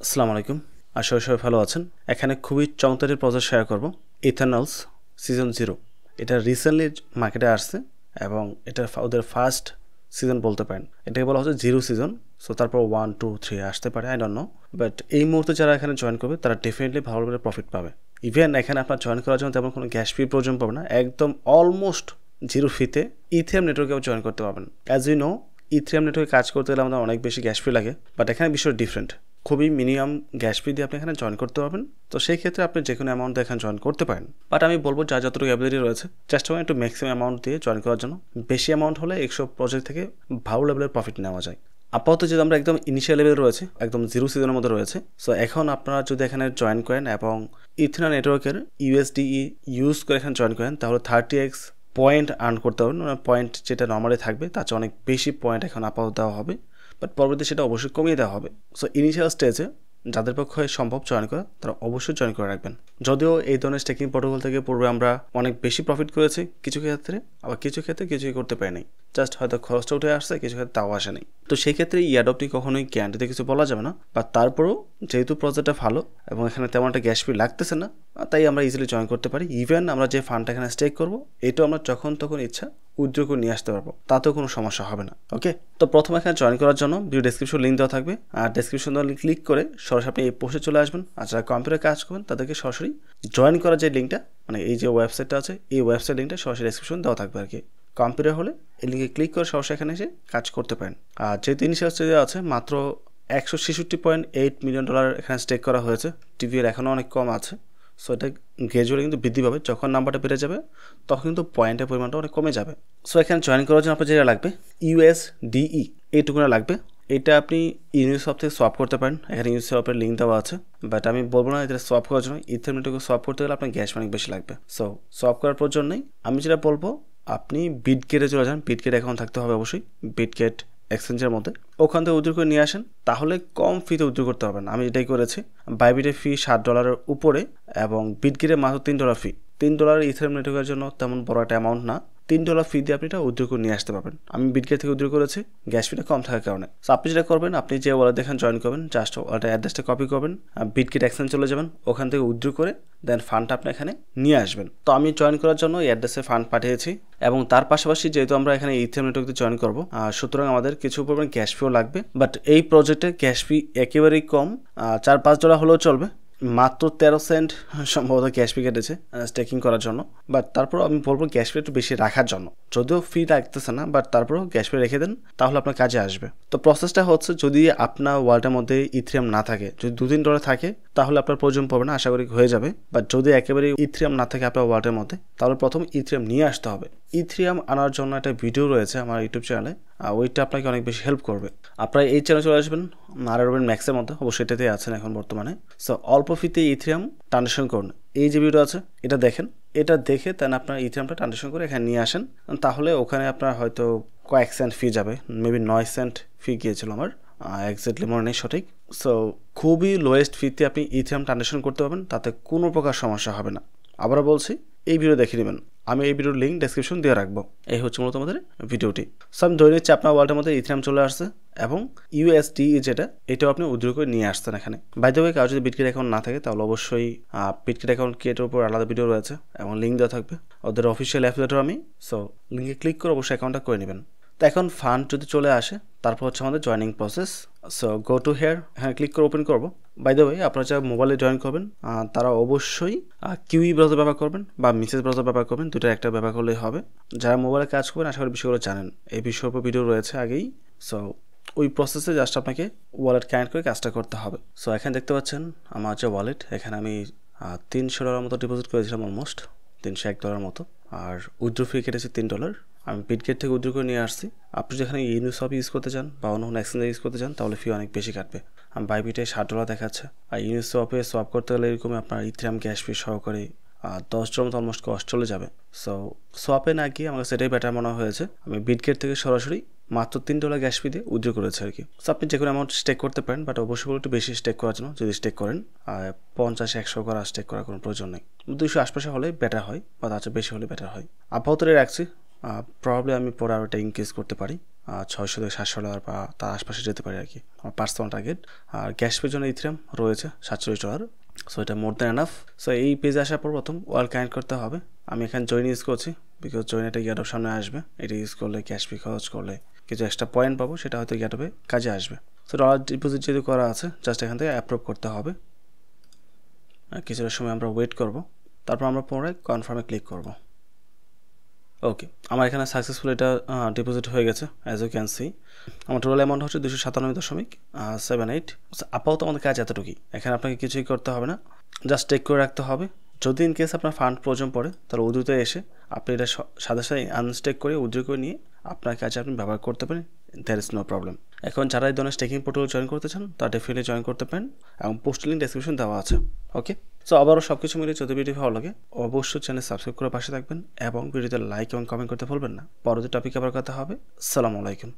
আসসালামু আলাইকুম। আশা করি সবাই ভালো আছেন। এখানে খুবই চমৎকার প্রজেক্ট শেয়ার করব। ইথানলস সিজন 0। এটা রিসেন্টলি মার্কেটে আসছে এবং এটা ওদের ফার্স্ট সিজন বলতে পারেন। এটাকে বলা হচ্ছে 0 সিজন। সো তারপর 1, 2, 3 আসতে পারে, আই ডোন্ট নো। বাট এই মুহূর্তে যারা এখানে জয়েন করবে তারা ডেফিনেটলি ভালো করে প্রফিট পাবে। ইভেন এখানে আপনার জয়েন করার জন্য তেমন কোনো গ্যাস ফি প্রয়োজন পাবে না। একদম অলমোস্ট 0 ফিতে ইথিরিয়াম নেটওয়ার্কেও জয়েন করতে পারবেন। অ্যাজ ইউ নো, ইথিরিয়াম নেটওয়ার্কে কাজ করতে গেলে আমাদের অনেক বেশি গ্যাস ফি লাগে। বাট এখানে বিষয় ডিফারেন্ট। খুবই মিনিমাম গ্যাস ফি দিয়ে আপনি এখানে জয়েন করতে পারবেন। তো সেই ক্ষেত্রে আপনি যে কোনো অ্যামাউন্ট এখানে জয়েন করতে পারেন। বাট আমি বলবো যা যতটুকু অ্যাবিলিটি রয়েছে চেষ্টা করেন একটু ম্যাক্সিমাম অ্যামাউন্ট দিয়ে জয়েন করার জন্য। বেশি অ্যামাউন্ট হলে একশো প্রজেক্ট থেকে ভালো লেভেলের প্রফিট নেওয়া যায়। আপাতত যদি আমরা একদম ইনিশিয়াল লেভেলে রয়েছে, একদম 0 সিজনের মধ্যে রয়েছে। সো এখন আপনারা যদি এখানে জয়েন করেন এবং ইথিরিয়াম নেটওয়ার্কের ইউএসডিই ইউজ করে এখানে জয়েন করেন তাহলে 30x পয়েন্ট আর্ন করতে পারবেন। পয়েন্ট যেটা নর্মালি থাকবে তার চেয়ে অনেক বেশি পয়েন্ট এখন আপাতত দেওয়া হবে। বাট পরবর্তী সেটা অবশ্যই কমিয়ে দেওয়া হবে। সো ইনিশিয়াল স্টেজে যাদের পক্ষে সম্ভব জয়েন করা তারা অবশ্যই জয়েন করে রাখবেন। যদিও এই ধরনের স্টেকিং প্রোটোকল থেকে পূর্বে আমরা অনেক বেশি প্রফিট করেছি কিছু ক্ষেত্রে, আবার কিছু ক্ষেত্রে কিছুই করতে পারিনি। জাস্ট হয়তো খরচটা উঠে আসছে, কিছু ক্ষেত্রে তাও আসেনি। তো সেই ক্ষেত্রে ইয়াডপটি কখনোই গ্যারান্টিতে কিছু বলা যাবে না। বা তারপরেও যেহেতু প্রজেক্টটা ভালো এবং এখানে তেমন একটা গ্যাস ফি লাগতেছে না, তাই আমরা ইজিলি জয়েন করতে পারি। ইভেন আমরা যে ফান্ডটা এখানে স্টেক করবো এটাও আমরা যখন তখন ইচ্ছা উইথড্র করে নিয়ে আসতে পারবো, তাতেও কোনো সমস্যা হবে না। ওকে, তো প্রথমে এখানে জয়েন করার জন্য ভিডিও ডেসক্রিপশন লিঙ্ক দেওয়া থাকবে, আর ডেসক্রিপশন দেওয়া ক্লিক করে সরাসরি আপনি এই পোস্টে চলে আসবেন। আর যারা কম্পিউটারে কাজ করবেন তাদেরকে সরাসরি জয়েন করার যে লিঙ্কটা, মানে এই যে ওয়েবসাইটটা আছে এই ওয়েবসাইট লিঙ্কটা সরাসরি ডেসক্রিপশন দেওয়া থাকবে আর কি। কম্পিউটার হলে এই লিঙ্কে ক্লিক করে সরাসরি এখানে এসে কাজ করতে পারেন। আর যেহেতু ইনিশিয়াল স্টেজে আছে, মাত্র $166.8 মিলিয়ন এখানে স্টেক করা হয়েছে। টিভির এখনও অনেক কম আছে। সো এটা গ্র্যাজুয়ালি কিন্তু বৃদ্ধি পাবে। যখন নাম্বারটা বেড়ে যাবে তখন কিন্তু পয়েন্টের পরিমাণটা অনেক কমে যাবে। সো এখানে জয়েন করার জন্য আপনার যেটা লাগবে ইউএসডিই, এইটুকুনা লাগবে। এটা আপনি ইউনিসপ থেকে সোয়াপ করতে পারেন। এখানে ইউনিসপের লিঙ্ক দেওয়া আছে। বাট আমি বলবো না এটা সোয়াপ করার জন্য। ইথিরিয়াম নেটওয়ার্কে সোয়াপ করতে গেলে আপনার গ্যাস অনেক বেশি লাগবে। সো সোয়াপ করার প্রয়োজনই। আমি যেটা বলবো আপনি বিটগেটে চলে যান। বিটগেট অ্যাকাউন্ট থাকতে হবে অবশ্যই, বিটগেট এক্সচেঞ্জের মধ্যে। ওখান থেকে উইথড্র করে নিয়ে আসেন, তাহলে কম ফিতে উইথড্র করতে পারবেন। আমি এটাই করেছি। বাইবিটের ফি $7 উপরে এবং বিটগেটের মাত্র $3 ফি। $3 ইথিরিয়াম নেটওয়ার্কের জন্য তেমন বড় একটা অ্যামাউন্ট না। $3 ফি দিয়ে আপনি এটা উইথড্র করে নিয়ে আসতে পারবেন। আমি বিটগেট থেকে উইথড্র করেছি, গ্যাস ফিটা কম থাকার কারণে। সো আপনি যেটা করবেন, আপনি যে ওয়ালেট দেখেন জয়েন করবেন, জাস্ট ওয়ালেটের অ্যাড্রেসটা কপি করবেন, বিটগেট এক্সচেঞ্জ চলে যাবেন, ওখান থেকে উইথড্র করে দেন ফান্ডটা আপনি এখানে নিয়ে আসবেন। তো আমি জয়েন করার জন্য এই অ্যাড্রেসে ফান্ড পাঠিয়েছি এবং তার পাশাপাশি যেহেতু আমরা এখানে ইথিরিয়াম নেটওয়ার্কে জয়েন করবো, সুতরাং আমাদের কিছু পরিমাণ ক্যাশ ফিও লাগবে। বাট এই প্রজেক্টে ক্যাশ ফি একেবারেই কম, $4-5 হলেও চলবে। মাত্র 13 সেন্ট সম্ভবত ক্যাশ ফি কেটেছে স্টেকিং করার জন্য। বাট তারপরও আমি বলবো গ্যাস ফি একটু বেশি রাখার জন্য। যদিও ফি লাগতেছে না, বাট তারপরেও গ্যাস ফি রেখে দেন, তাহলে আপনার কাজে আসবে। তো প্রসেসটা হচ্ছে, যদি আপনার ওয়ালেটের মধ্যে ইথিরিয়াম না থাকে, যদি $2-3 থাকে তাহলে আপনার প্রয়োজন পড়বে না, আশা করি হয়ে যাবে। বাট যদি একেবারে ইথিরিয়াম না থাকে আপনার ওয়ালেটের মধ্যে, তাহলে প্রথম ইথিরিয়াম নিয়ে আসতে হবে। ইথিরিয়াম আনার জন্য একটা ভিডিও রয়েছে আমার ইউটিউব চ্যানেলে, ওইটা আপনাকে অনেক বেশি হেল্প করবে। আপনারা এই চ্যানেলে চলে আসবেন, আর ম্যাক্সের মধ্যে অবশ্যই এটাতেই আছেন এখন বর্তমানে। সো অল্প ফিতে ইথিরিয়াম ট্রানজেকশন করুন। এই যে ভিডিও আছে এটা দেখেন, এটা দেখে দেন আপনার ইথিরিয়ামটা ট্রানজেকশন করে এখানে নিয়ে আসেন। তাহলে ওখানে আপনার হয়তো কয়েক সেন্ট ফি যাবে, মেবি 9 সেন্ট ফি গিয়েছিল আমার, এক্স্যাক্টলি মনে নেই সঠিক। সো খুবই লোয়েস্ট ফিতে আপনি ইথিরিয়াম ট্রানজেকশন করতে পারবেন, তাতে কোনো প্রকার সমস্যা হবে না। আবারও বলছি, এই ভিডিও দেখে নেবেন। আমি এই ভিডিওর লিঙ্ক ডেসক্রিপশন দিয়ে রাখবো। এই হচ্ছে মূলত আমাদের ভিডিওটি। সো আমি ধরে নিচ্ছি আপনার ওয়ালেটের মধ্যে ইথিরিয়াম চলে আসছে এবং ইউএসডি যেটা, এটাও আপনি উইথড্র করে নিয়ে আসছেন এখানে। বাই দ্য ওয়ে, কারো যদি বিটগেট অ্যাকাউন্ট না থাকে তাহলে অবশ্যই বিটগেট অ্যাকাউন্ট ক্রিয়েটের উপর আলাদা ভিডিও রয়েছে এবং লিঙ্ক দেওয়া থাকবে ওদের অফিসিয়াল অ্যাফিলিয়েটর আমি। সো লিঙ্কে ক্লিক করে অবশ্যই অ্যাকাউন্টটা করে নেবেন। তো এখন ফান্ড যদি চলে আসে, তারপর হচ্ছে আমাদের joining process. So go to here, হ্যাঁ ক্লিক করে ওপেন করবো। বাই দ্য ওয়ে, আপনারা যারা মোবাইলে জয়েন করবেন তারা অবশ্যই কিউই ব্রাউজার ব্যবহার করবেন বা মিসেস ব্রাউজার ব্যবহার করবেন, দুটো একটা ব্যবহার করলেই হবে। যারা মোবাইলে কাজ করবেন আশা করি বিষয়গুলো জানেন, এই বিষয়ের উপর ভিডিও রয়েছে আগেই। সো ওই প্রসেসে জাস্ট আপনাকে ওয়ালেট কানেক্ট করে কাজটা করতে হবে। সো এখানে দেখতে পাচ্ছেন আমার হচ্ছে ওয়ালেট। এখানে আমি $300 মতো ডিপোজিট করেছিলাম, অলমোস্ট $301 মতো। আর উইথড্র ফি কেটেছি $3। আমি বিটগেট থেকে উইথড্র করে নিয়ে আসছি। আপনি যেখানে ইউনিসপ ইউজ করতে চান বা অন্য কোনো এক্সচেঞ্জ ইউজ করতে চান তাহলে ফি অনেক বেশি কাটবে। আমি বাইবিটে $60 দেখাচ্ছে, আর ইউনিসপে সোয়াপ করতে গেলে এরকমই আপনার ইথিরিয়াম গ্যাস ফি সহকারে $10 মতো অলমোস্ট কস্ট চলে যাবে। সো সোয়াপে না গিয়ে আমার সেটাই বেটার মনে হয়েছে। আমি বিটগেট থেকে সরাসরি মাত্র $3 গ্যাস ফি দিয়ে উইথড্র করেছে আর কি। সো আপনি যে কোনো অ্যামাউন্ট স্টেক করতে পারেন, বাট অবশ্যই একটু বেশি স্টেক করার জন্য যদি স্টেক করেন 50-100 করা স্টেক করার কোনো প্রয়োজন নেই। 200 আশপাশে হলে বেটার হয়, বা তার চেয়ে বেশি হলে বেটার হয়। আপাতত রাখছি, প্রবাবলি আমি পরে আরও এটা ইনক্রিজ করতে পারি। $600 থেকে $700 বা তার আশপাশে যেতে পারি আর কি আমার পার্সোনাল টার্গেট। আর গ্যাস পের জন্য ইথিরিয়াম রয়েছে $47। সো এটা মোর দ্যান এনাফ। সো এই পেজে আসার পর প্রথম ওয়াল কানেক্ট করতে হবে। আমি এখানে জয়েন ইউজ করছি বিকজ জয়েন এটা গেটআপ সামনে আসবে। এটা ইউজ করলে ক্যাশ পে খরচ করলে কিছু এক্সট্রা পয়েন্ট পাবো, সেটা হয়তো গেটআপে কাজে আসবে। সো ডলার ডিপোজিট যেহেতু করা আছে, জাস্ট এখান থেকে অ্যাপ্রুভ করতে হবে। কিছুটা সময় আমরা ওয়েট করব, তারপর আমরা পুনরায় কনফার্মে ক্লিক করব। ওকে, আমার এখানে সাকসেসফুল এটা ডিপোজিট হয়ে গেছে। অ্যাজ ইউ ক্যান সি আমার টোটাল অ্যামাউন্ট হচ্ছে 297.78। আপাতত আমাদের কাজ এতটুকুই। এখানে আপনাকে কিছুই করতে হবে না, জাস্ট টেক করে রাখতে হবে। যদি ইন কেস আপনার ফান্ড প্রয়োজন পড়ে তাহলে উইথড্রোতে এসে আপনি এটা সাথে সাথে আনস্টেক করে উইথড্র করে নিয়ে আপনার কাজে আপনি ব্যবহার করতে পারেন। There is no problem. এখন যারা এই ধরনের স্টেকিং পোর্টাল জয়েন করতে চান তারা ডেফিনেটলি জয়েন করতে পারেন এবং পোস্ট লিঙ্ক ডেসক্রিপশন দেওয়া আছে। ওকে, সো আবারও সব কিছু মিলিয়ে যদি ভিডিও ভালো লাগে অবশ্যই চ্যানেল সাবস্ক্রাইব করে পাশে থাকবেন এবং ভিডিওতে লাইক এবং কমেন্ট করতে ভুলবেন না। পরবর্তী টপিক আবার কথা হবে। আসসালামু আলাইকুম।